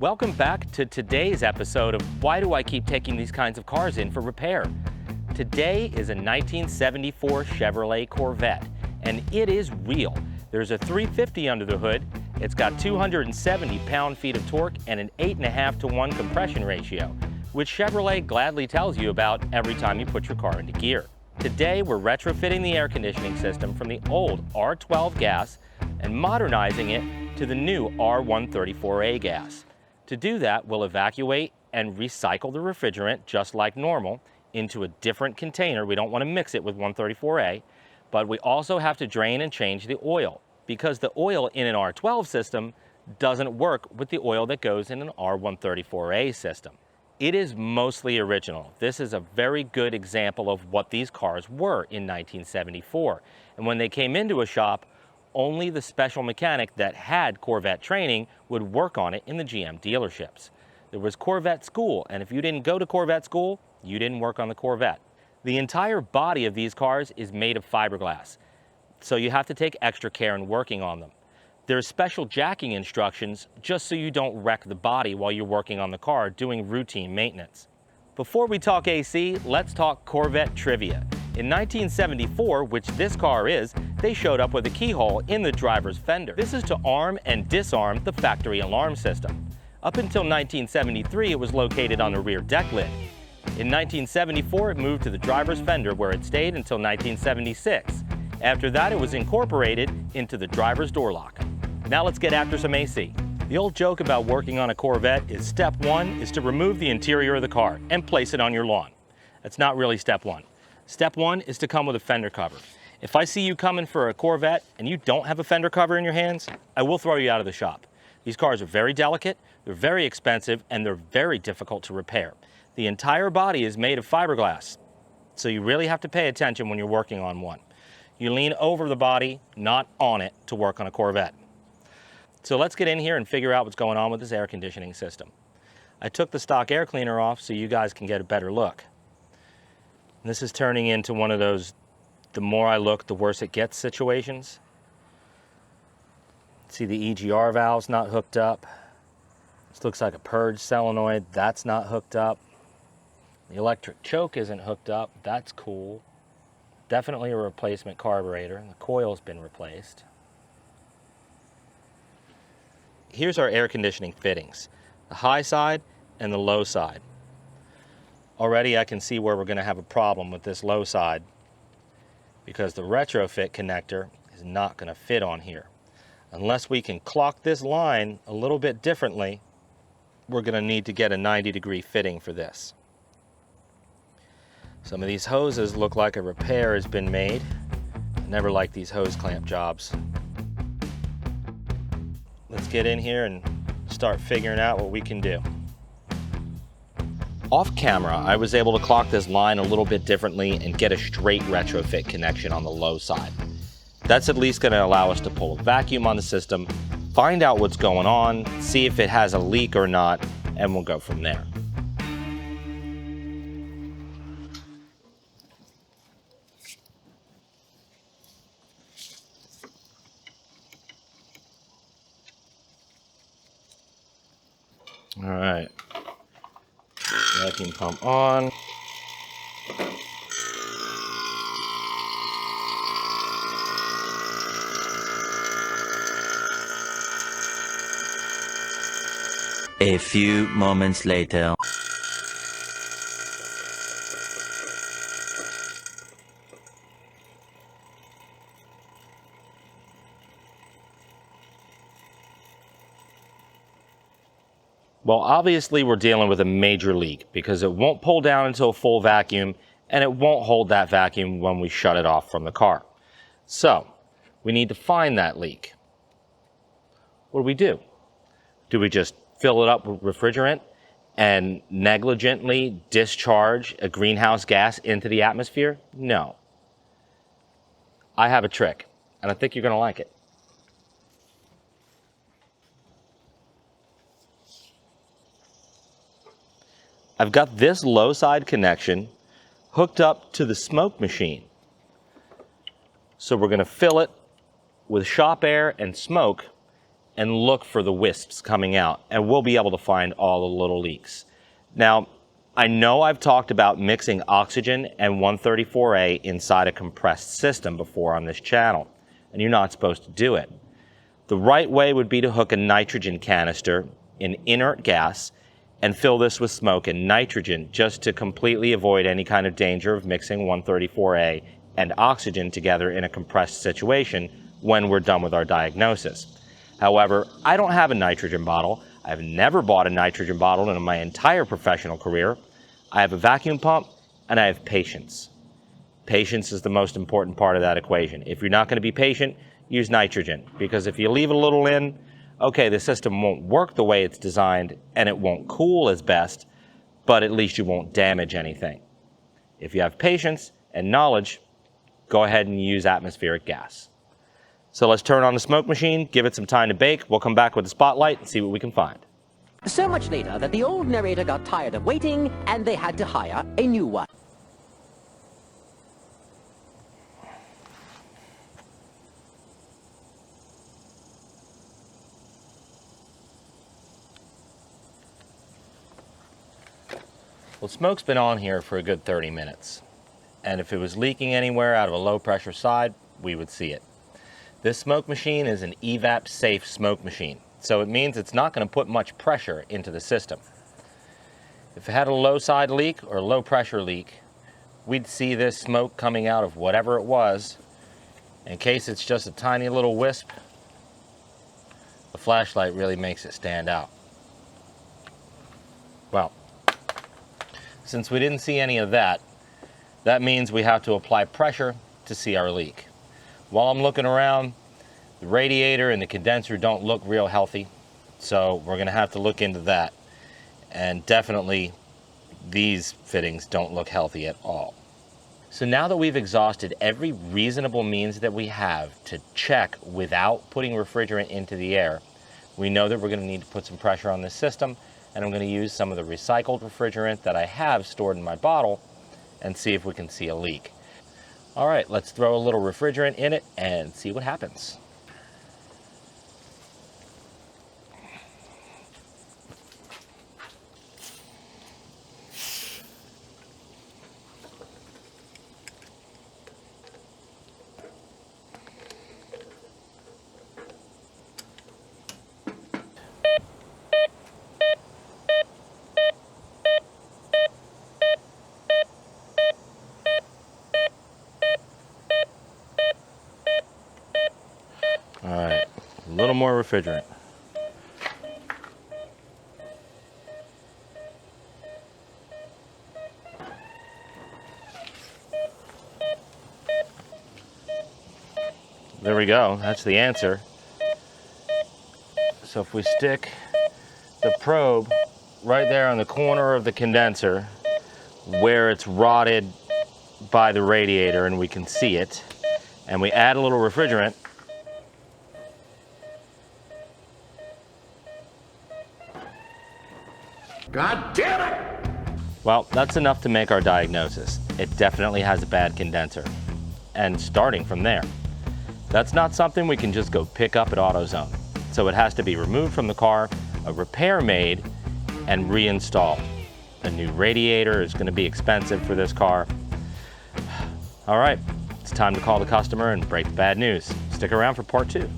Welcome back to today's episode of Why Do I Keep Taking These Kinds of Cars In for Repair? Today is a 1974 Chevrolet Corvette, and it is real. There's a 350 under the hood, it's got 270 pound-feet of torque and an 8.5 to 1 compression ratio, which Chevrolet gladly tells you about every time you put your car into gear. Today we're retrofitting the air conditioning system from the old R12 gas and modernizing it to the new R-134a gas. To do that, we'll evacuate and recycle the refrigerant just like normal into a different container. We don't want to mix it with 134a, but we also have to drain and change the oil because the oil in an R12 system doesn't work with the oil that goes in an R134a system. It is mostly original. This is a very good example of what these cars were in 1974. And when they came into a shop, only the special mechanic that had Corvette training would work on it in the GM dealerships. There was Corvette school, and if you didn't go to Corvette school, you didn't work on the Corvette. The entire body of these cars is made of fiberglass, so you have to take extra care in working on them. There's special jacking instructions just so you don't wreck the body while you're working on the car doing routine maintenance. Before we talk AC, let's talk Corvette trivia. In 1974, which this car is, they showed up with a keyhole in the driver's fender. This is to arm and disarm the factory alarm system. Up until 1973, it was located on the rear deck lid. In 1974, it moved to the driver's fender where it stayed until 1976. After that, it was incorporated into the driver's door lock. Now let's get after some AC. The old joke about working on a Corvette is step one is to remove the interior of the car and place it on your lawn. That's not really step one. Step one is to come with a fender cover. If I see you coming for a Corvette and you don't have a fender cover in your hands, I will throw you out of the shop. These cars are very delicate, they're very expensive, and they're very difficult to repair. The entire body is made of fiberglass, so you really have to pay attention when you're working on one. You lean over the body, not on it, to work on a Corvette. So let's get in here and figure out what's going on with this air conditioning system. I took the stock air cleaner off so you guys can get a better look. And this is turning into one of those the more I look, the worse it gets situations. See the EGR valve's not hooked up. This looks like a purge solenoid. That's not hooked up. The electric choke isn't hooked up. That's cool. Definitely a replacement carburetor. The coil's been replaced. Here's our air conditioning fittings, the high side and the low side. Already I can see where we're going to have a problem with this low side because the retrofit connector is not going to fit on here. Unless we can clock this line a little bit differently, we're going to need to get a 90-degree fitting for this. Some of these hoses look like a repair has been made. I never like these hose clamp jobs. Let's get in here and start figuring out what we can do. Off camera, I was able to clock this line a little bit differently and get a straight retrofit connection on the low side. That's at least going to allow us to pull a vacuum on the system, find out what's going on, see if it has a leak or not, and we'll go from there. All right, vacuum pump on. A few moments later. Well, obviously we're dealing with a major leak because it won't pull down until full vacuum and it won't hold that vacuum when we shut it off from the car. So we need to find that leak. What do? Do we just fill it up with refrigerant and negligently discharge a greenhouse gas into the atmosphere? No. I have a trick, and I think you're going to like it. I've got this low side connection hooked up to the smoke machine. So we're going to fill it with shop air and smoke and look for the wisps coming out, and we'll be able to find all the little leaks. Now, I know I've talked about mixing oxygen and R-134a inside a compressed system before on this channel, and you're not supposed to do it. The right way would be to hook a nitrogen canister in inert gas and fill this with smoke and nitrogen, just to completely avoid any kind of danger of mixing R-134a and oxygen together in a compressed situation when we're done with our diagnosis. However, I don't have a nitrogen bottle. I've never bought a nitrogen bottle in my entire professional career. I have a vacuum pump and I have patience. Patience is the most important part of that equation. If you're not going to be patient, use nitrogen, because if you leave a little in, okay, the system won't work the way it's designed and it won't cool as best, but at least you won't damage anything. If you have patience and knowledge, go ahead and use atmospheric gas. So let's turn on the smoke machine, give it some time to bake. We'll come back with the spotlight and see what we can find. So much later that the old narrator got tired of waiting and they had to hire a new one. Well, smoke's been on here for a good 30 minutes. And if it was leaking anywhere out of a low pressure side, we would see it. This smoke machine is an evap safe smoke machine. So it means it's not going to put much pressure into the system. If it had a low side leak or low pressure leak, we'd see this smoke coming out of whatever it was. In case it's just a tiny little wisp, the flashlight really makes it stand out. Well, since we didn't see any of that, that means we have to apply pressure to see our leak. While I'm looking around, the radiator and the condenser don't look real healthy, so we're going to have to look into that. And definitely, these fittings don't look healthy at all. So now that we've exhausted every reasonable means that we have to check without putting refrigerant into the air, we know that we're going to need to put some pressure on this system, and I'm going to use some of the recycled refrigerant that I have stored in my bottle and see if we can see a leak. All right, let's throw a little refrigerant in it and see what happens. All right, a little more refrigerant. There we go, that's the answer. So if we stick the probe right there on the corner of the condenser where it's rotted by the radiator and we can see it, and we add a little refrigerant, God damn it! well, that's enough to make our diagnosis. It definitely has a bad condenser. And starting from there, that's not something we can just go pick up at AutoZone. So it has to be removed from the car, a repair made, and reinstalled. A new radiator is going to be expensive for this car. All right, it's time to call the customer and break the bad news. Stick around for part 2.